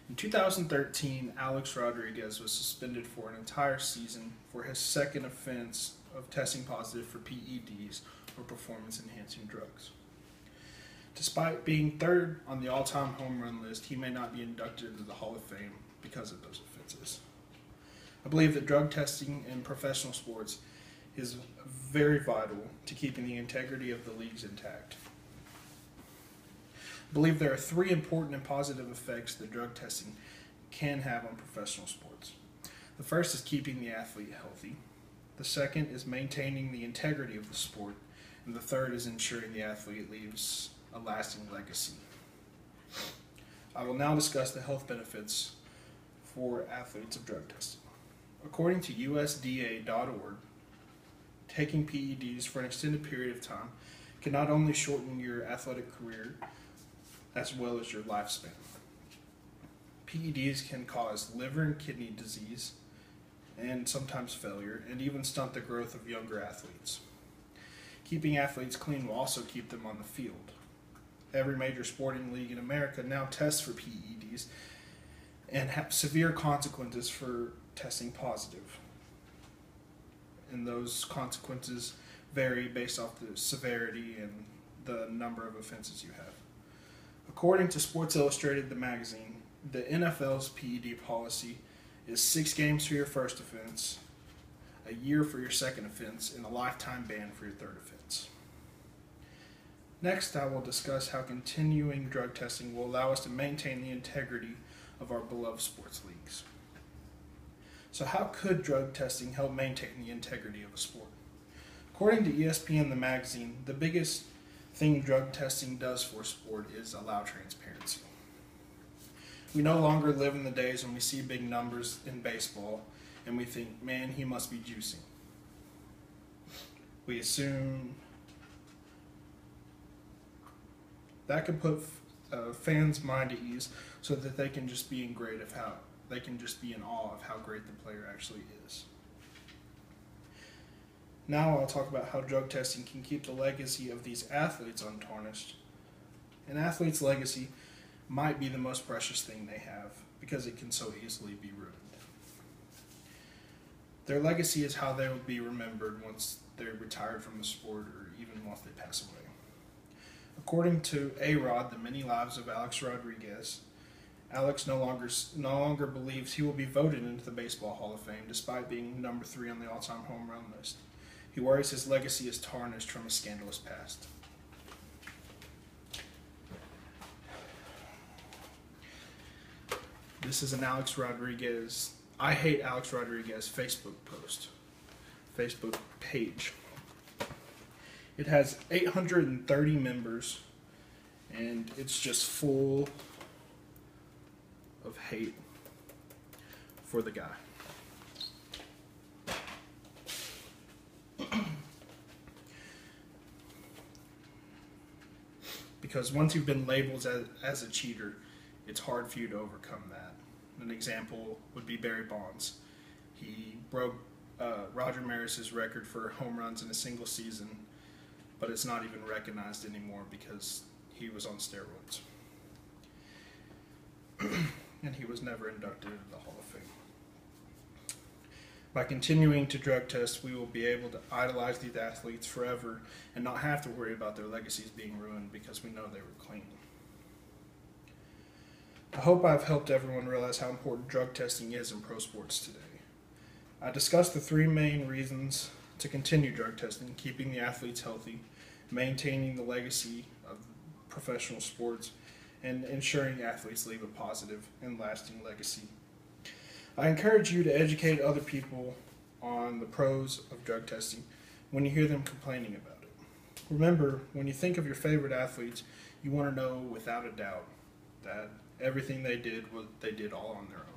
In 2013, Alex Rodriguez was suspended for an entire season for his second offense of testing positive for PEDs, or performance enhancing drugs. Despite being third on the all-time home run list, he may not be inducted into the Hall of Fame because of those offenses. I believe that drug testing in professional sports is very vital to keeping the integrity of the leagues intact. I believe there are three important and positive effects that drug testing can have on professional sports. The first is keeping the athlete healthy. The second is maintaining the integrity of the sport. And the third is ensuring the athlete leaves a lasting legacy. I will now discuss the health benefits for athletes of drug testing. According to USDA.org, taking PEDs for an extended period of time can not only shorten your athletic career as well as your lifespan. PEDs can cause liver and kidney disease and sometimes failure, and even stunt the growth of younger athletes. Keeping athletes clean will also keep them on the field. Every major sporting league in America now tests for PEDs and have severe consequences for testing positive. And those consequences vary based off the severity and the number of offenses you have. According to Sports Illustrated, the magazine, the NFL's PED policy is 6 games for your first offense, a year for your second offense, and a lifetime ban for your third offense. Next, I will discuss how continuing drug testing will allow us to maintain the integrity of our beloved sports leagues. So how could drug testing help maintain the integrity of a sport? According to ESPN, the magazine, the biggest thing drug testing does for sport is allow transparency. We no longer live in the days when we see big numbers in baseball and we think, man, he must be juicing. We assume that could put fans' mind at ease so that they can just be in awe of how great the player actually is. Now I'll talk about how drug testing can keep the legacy of these athletes untarnished. An athlete's legacy might be the most precious thing they have because it can so easily be ruined. Their legacy is how they will be remembered once they're retired from the sport or even once they pass away. According to A-Rod, The Many Lives of Alex Rodriguez, Alex no longer believes he will be voted into the Baseball Hall of Fame despite being number 3 on the all-time home run list. He worries his legacy is tarnished from a scandalous past. This is an Alex Rodriguez, I Hate Alex Rodriguez Facebook page. It has 830 members, and it's just full of hate for the guy. Because once you've been labeled as a cheater, it's hard for you to overcome that. An example would be Barry Bonds. He broke Roger Maris's record for home runs in a single season, but it's not even recognized anymore because he was on steroids. And he was never inducted into the Hall of Fame. By continuing to drug test, we will be able to idolize these athletes forever and not have to worry about their legacies being ruined because we know they were clean. I hope I've helped everyone realize how important drug testing is in pro sports today. I discussed the 3 main reasons to continue drug testing: keeping the athletes healthy, maintaining the legacy of professional sports, and ensuring athletes leave a positive and lasting legacy. I encourage you to educate other people on the pros of drug testing when you hear them complaining about it. Remember, when you think of your favorite athletes, you want to know without a doubt that everything they did all on their own.